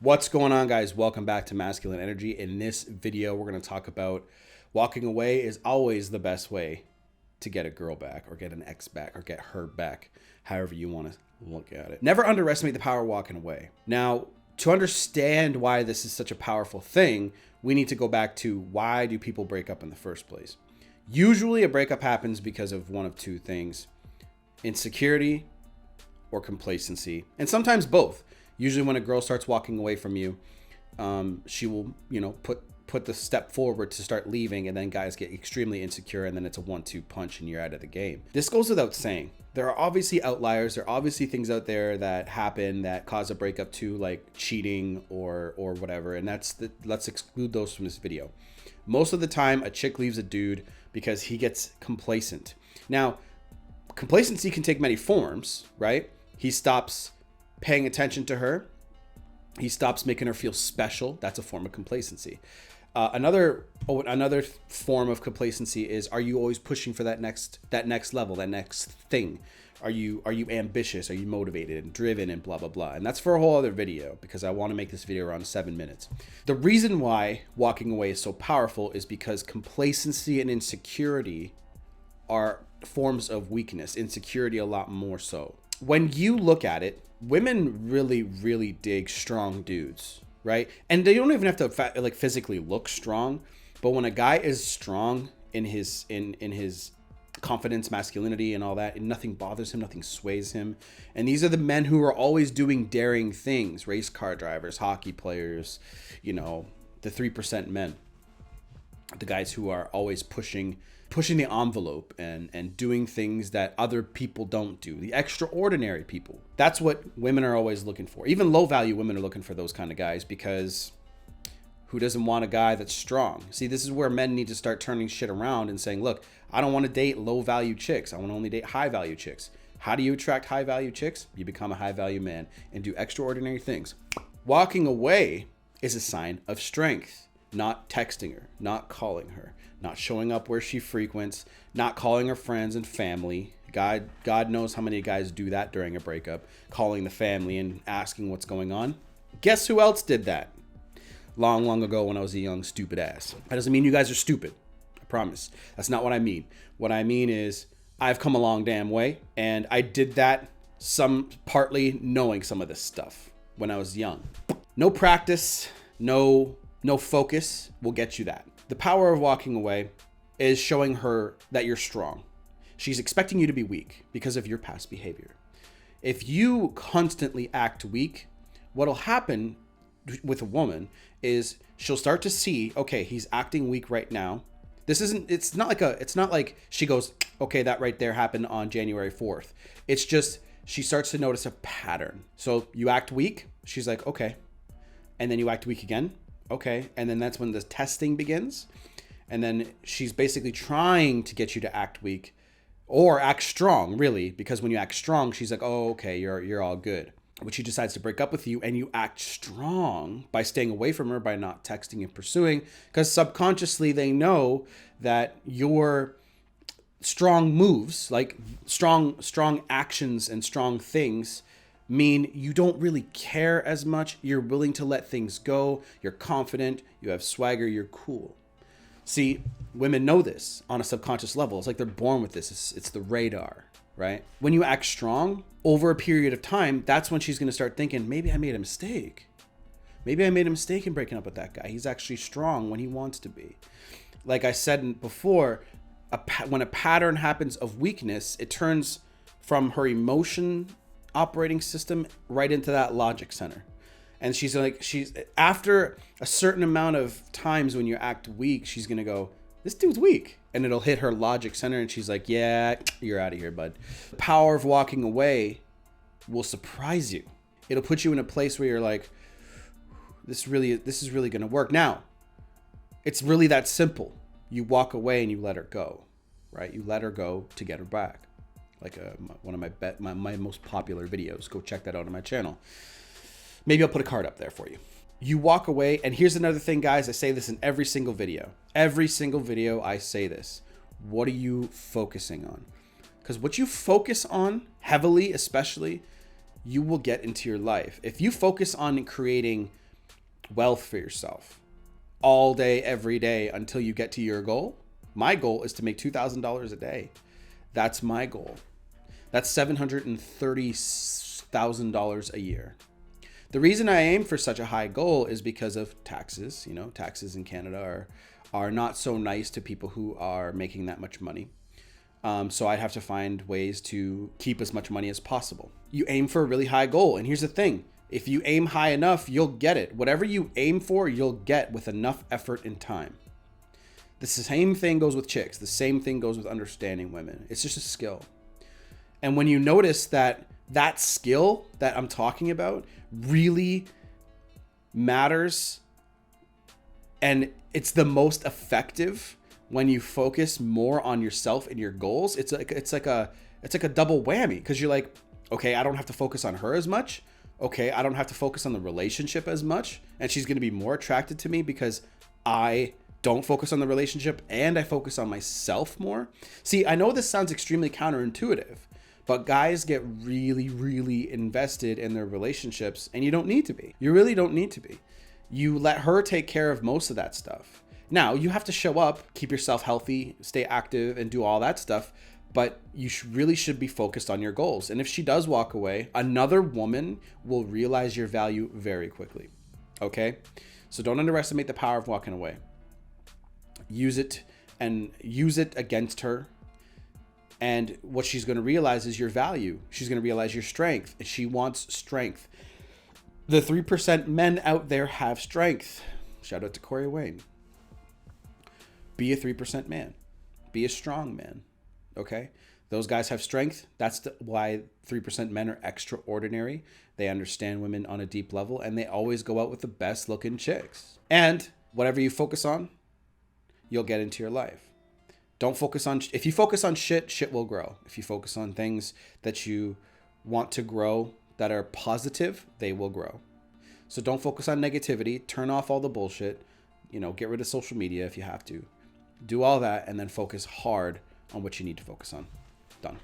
What's going on, guys? Welcome back to Masculine Energy. In this video, we're going to talk about walking away is always the best way to get a girl back or get an ex back or get her back, however you want to look at it. Never underestimate the power of walking away. Now, to understand why this is such a powerful thing, we need to go back to why do people break up in the first place? Usually a breakup happens because of one of two things: insecurity or complacency, and sometimes both. Usually when a girl starts walking away from you, she will, put the step forward to start leaving, and then guys get extremely insecure, and then it's a 1-2 punch and you're out of the game. This goes without saying. There are obviously outliers. There are obviously things out there that happen that cause a breakup too, like cheating or whatever, and let's exclude those from this video. Most of the time, a chick leaves a dude because he gets complacent. Now, complacency can take many forms, right? He stops paying attention to her. He stops making her feel special. That's a form of complacency. Another form of complacency is: are you always pushing for that next level, that next thing? Are you ambitious? Are you motivated and driven and blah blah blah? And that's for a whole other video, because I want to make this video around 7 minutes. The reason why walking away is so powerful is because complacency and insecurity are forms of weakness. Insecurity a lot more so. When you look at it, women really dig strong dudes, right? And they don't even have to physically look strong, but when a guy is strong in his confidence, masculinity, and all that, and nothing bothers him, nothing sways him. And these are the men who are always doing daring things: race car drivers, hockey players, the 3% men, the guys who are always pushing the envelope and doing things that other people don't do, the extraordinary people. That's what women are always looking for. Even low value women are looking for those kind of guys, because who doesn't want a guy that's strong? See, this is where men need to start turning shit around and saying, look, I don't want to date low value chicks. I want to only date high value chicks. How do you attract high value chicks? You become a high value man and do extraordinary things. Walking away is a sign of strength. Not texting her, not calling her, not showing up where she frequents, not calling her friends and family. God knows how many guys do that during a breakup, calling the family and asking what's going on. Guess who else did that? Long ago, when I was a young stupid ass. That doesn't mean you guys are stupid. I promise. That's not what I mean. What I mean is I've come a long damn way, and I did that partly knowing some of this stuff when I was young. No practice, no focus will get you that. The power of walking away is showing her that you're strong. She's expecting you to be weak because of your past behavior. If you constantly act weak, what'll happen with a woman is she'll start to see, okay, he's acting weak right now. It's not like she goes, okay, that right there happened on January 4th. It's just she starts to notice a pattern. So you act weak, she's like, okay. And then you act weak again. Okay, and then that's when the testing begins, and then she's basically trying to get you to act weak or act strong, really, because when you act strong, she's like, oh, okay, you're all good. But she decides to break up with you, and you act strong by staying away from her, by not texting and pursuing, because subconsciously they know that your strong moves, like strong actions and strong things, mean you don't really care as much. You're willing to let things go. You're confident. You have swagger. You're cool. See, women know this on a subconscious level. It's like they're born with this. It's the radar, right? When you act strong over a period of time, that's when she's going to start thinking, maybe I made a mistake. Maybe I made a mistake in breaking up with that guy. He's actually strong when he wants to be. Like I said before, when a pattern happens of weakness, it turns from her emotion operating system right into that logic center. And she's after a certain amount of times when you act weak, she's gonna go, this dude's weak, and it'll hit her logic center, and she's like, yeah, you're out of here, bud. The power of walking away will surprise you. It'll put you in a place where you're like, this is really gonna work. Now, it's really that simple. You walk away and you let her go, right? You let her go to get her back. Like one of my most popular videos. Go check that out on my channel. Maybe I'll put a card up there for you. You walk away, and here's another thing, guys. I say this in every single video. Every single video I say this. What are you focusing on? Because what you focus on heavily, especially, you will get into your life. If you focus on creating wealth for yourself all day, every day until you get to your goal. My goal is to make $2,000 a day. That's my goal. That's $730,000 a year. The reason I aim for such a high goal is because of taxes. You know, taxes in Canada are not so nice to people who are making that much money. So I'd have to find ways to keep as much money as possible. You aim for a really high goal. And here's the thing. If you aim high enough, you'll get it. Whatever you aim for, you'll get with enough effort and time. The same thing goes with chicks. The same thing goes with understanding women. It's just a skill. And when you notice that that skill that I'm talking about really matters, and it's the most effective when you focus more on yourself and your goals, it's like a double whammy, because you're like, okay, I don't have to focus on her as much. Okay, I don't have to focus on the relationship as much, and she's going to be more attracted to me because I don't focus on the relationship and I focus on myself more. See, I know this sounds extremely counterintuitive, but guys get really, really invested in their relationships, and you don't need to be. You really don't need to be. You let her take care of most of that stuff. Now, you have to show up, keep yourself healthy, stay active, and do all that stuff, but you really should be focused on your goals. And if she does walk away, another woman will realize your value very quickly. Okay? So don't underestimate the power of walking away. Use it against her. And what she's going to realize is your value. She's going to realize your strength. And she wants strength. The 3% men out there have strength. Shout out to Corey Wayne. Be a 3% man. Be a strong man. Okay? Those guys have strength. That's why 3% men are extraordinary. They understand women on a deep level, and they always go out with the best looking chicks. And whatever you focus on, you'll get into your life. Don't focus on, if you focus on shit will grow. If you focus on things that you want to grow that are positive, they will grow. So don't focus on negativity. Turn off all the bullshit. You know, get rid of social media if you have to. Do all that and then focus hard on what you need to focus on. Done.